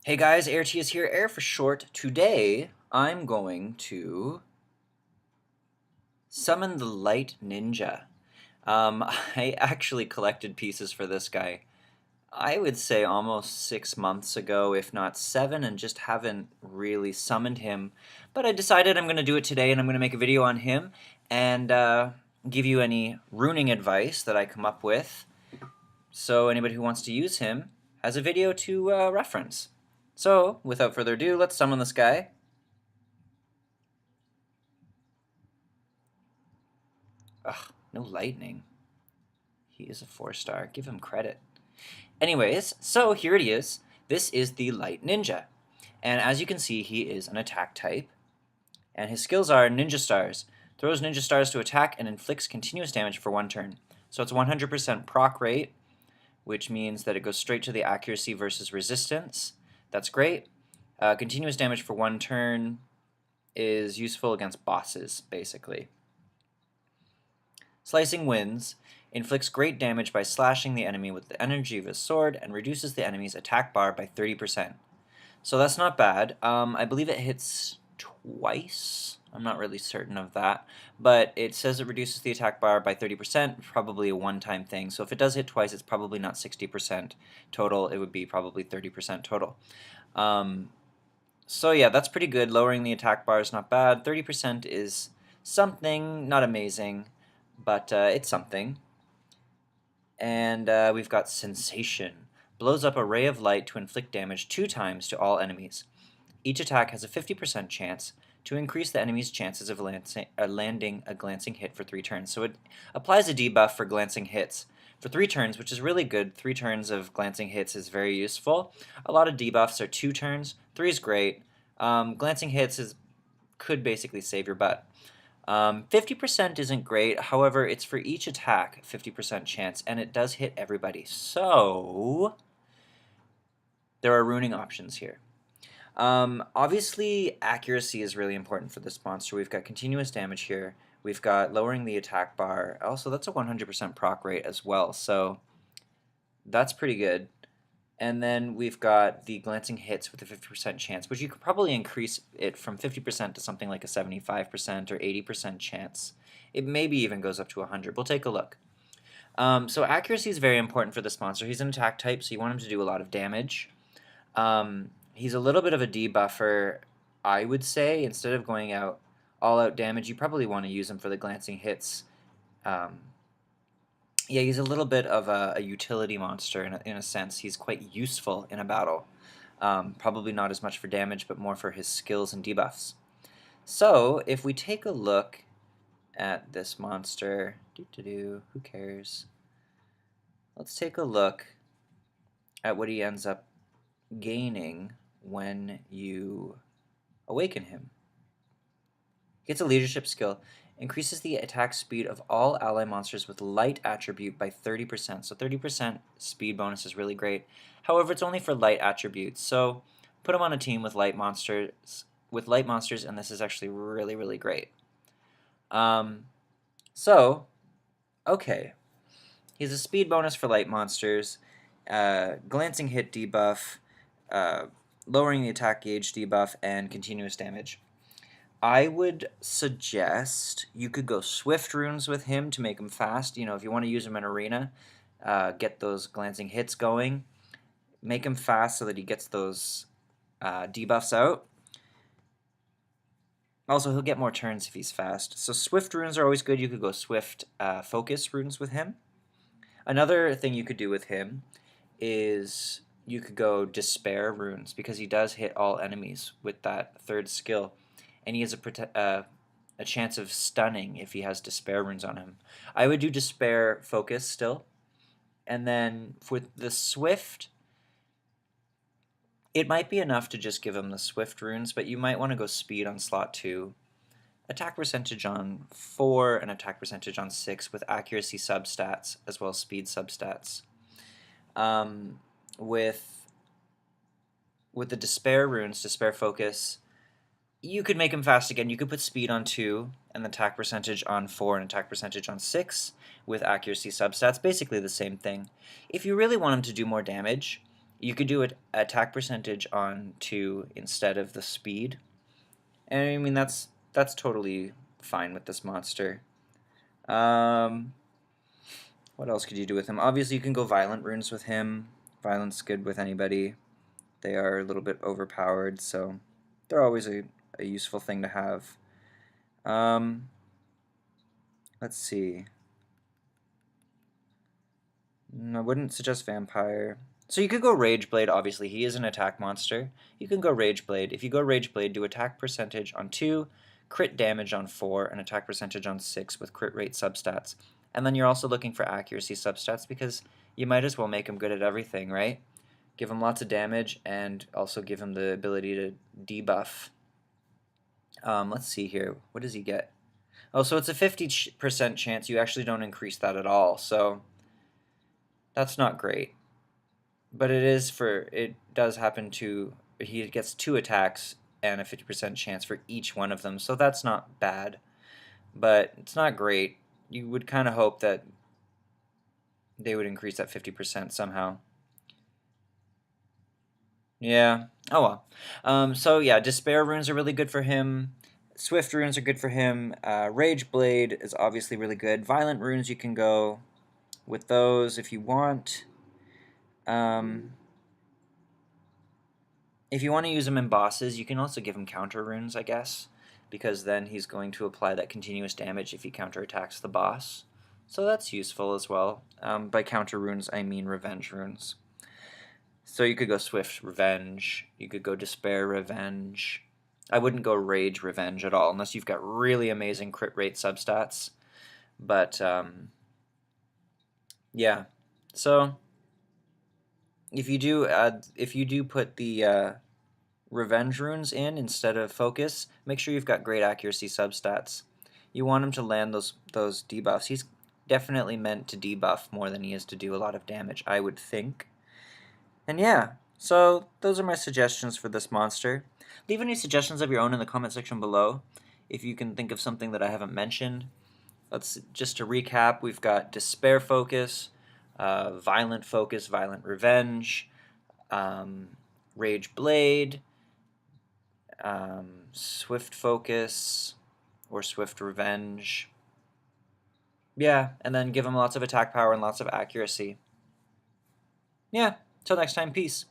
Hey guys, AirT is here, Air for short. Today, I'm going to summon the Light Ninja. I actually collected pieces for this guy, I would say almost 6 months ago, if not 7, and just haven't really summoned him. But I decided I'm going to do it today, and I'm going to make a video on him, and give you any runing advice that I come up with, so anybody who wants to use him has a video to reference. So, without further ado, let's summon this guy. Ugh, no lightning. He is a 4-star. Give him credit. Anyways, so here it is. This is the Light Ninja. And as you can see, he is an attack type. And his skills are Ninja Stars. Throws Ninja Stars to attack and inflicts continuous damage for 1 turn. So it's 100% proc rate, which means that it goes straight to the accuracy versus resistance. That's great. Continuous damage for 1 turn is useful against bosses, basically. Slicing Winds inflicts great damage by slashing the enemy with the energy of his sword and reduces the enemy's attack bar by 30%. So that's not bad. I believe it hits twice. I'm not really certain of that, but it says it reduces the attack bar by 30%, probably a one-time thing. So if it does hit twice, it's probably not 60% total. It would be probably 30% total. So yeah, that's pretty good. Lowering the attack bar is not bad. 30% is something, not amazing, but it's something. And we've got Sensation. Blows up a ray of light to inflict damage 2 times to all enemies. Each attack has a 50% chance to increase the enemy's chances of landing a glancing hit for 3 turns. So it applies a debuff for glancing hits for 3 turns, which is really good. 3 turns of glancing hits is very useful. A lot of debuffs are 2 turns. 3 is great. Glancing hits could basically save your butt. 50% isn't great, however, it's for each attack, 50% chance, and it does hit everybody. So, there are runing options here. Obviously, accuracy is really important for this monster. We've got continuous damage here. We've got lowering the attack bar. Also, that's a 100% proc rate as well, so that's pretty good. And then we've got the glancing hits with a 50% chance, which you could probably increase it from 50% to something like a 75% or 80% chance. It maybe even goes up to 100. We'll take a look. So accuracy is very important for this monster. He's an attack type, so you want him to do a lot of damage. He's a little bit of a debuffer, I would say. Instead of going out all-out damage, you probably want to use him for the glancing hits. Yeah, he's a little bit of a utility monster in a sense. He's quite useful in a battle. Probably not as much for damage, but more for his skills and debuffs. So, if we take a look at this monster, who cares? Let's take a look at what he ends up gaining when you awaken him. He gets a leadership skill. Increases the attack speed of all ally monsters with light attribute by 30%. So 30% speed bonus is really great. However, it's only for light attributes. So put him on a team with light monsters, and this is actually really, really great. Okay. He's a speed bonus for light monsters, glancing hit debuff, lowering the attack gauge debuff, and continuous damage. I would suggest you could go Swift runes with him to make him fast. You know, if you want to use him in arena, get those glancing hits going. Make him fast so that he gets those debuffs out. Also, he'll get more turns if he's fast. So Swift runes are always good. You could go Swift Focus runes with him. Another thing you could do with him is you could go Despair runes, because he does hit all enemies with that 3rd skill. And he has a chance of stunning if he has Despair runes on him. I would do Despair Focus still. And then for the Swift, it might be enough to just give him the Swift runes, but you might want to go Speed on slot 2, attack percentage on 4, and attack percentage on 6 with accuracy substats as well as speed substats. With the Despair runes, Despair Focus, you could make him fast again. You could put speed on 2 and attack percentage on 4 and attack percentage on 6 with accuracy substats. Basically the same thing. If you really want him to do more damage, You could do it attack percentage on 2 instead of the speed. And I mean, that's totally fine with this monster. What else could you do with him? Obviously, you can go violent runes with him. Violent's good with anybody. They are a little bit overpowered, so they're always a useful thing to have. Let's see. I wouldn't suggest Vampire. So you could go Rage Blade, obviously. He is an attack monster. You can go Rage Blade. If you go Rage Blade, do attack percentage on 2, crit damage on 4, and attack percentage on 6 with crit rate substats. And then you're also looking for accuracy substats because you might as well make him good at everything, right? Give him lots of damage and also give him the ability to debuff. Let's see here. What does he get? Oh, so it's a 50% chance you actually don't increase that at all. So that's not great. But it does happen to, he gets 2 attacks and a 50% chance for each one of them. So that's not bad. But it's not great. You would kind of hope that they would increase that 50% somehow. Yeah. Oh well. So yeah, Despair runes are really good for him. Swift runes are good for him. Rage Blade is obviously really good. Violent runes, you can go with those if you want. If you want to use him in bosses, you can also give him counter runes, I guess, because then he's going to apply that continuous damage if he counterattacks the boss. So that's useful as well. By counter runes, I mean revenge runes. So you could go Swift Revenge, you could go Despair Revenge. I wouldn't go Rage Revenge at all, unless you've got really amazing crit rate substats. But, yeah. So, if you do put the Revenge runes in instead of Focus, make sure you've got great accuracy substats. You want him to land those debuffs. He's definitely meant to debuff more than he is to do a lot of damage, I would think. And yeah, so those are my suggestions for this monster. Leave any suggestions of your own in the comment section below if you can think of something that I haven't mentioned. Just to recap, we've got Despair Focus, Violent Focus, Violent Revenge, Rage Blade, Swift Focus, or Swift Revenge. Yeah, and then give him lots of attack power and lots of accuracy. Yeah, till next time, peace.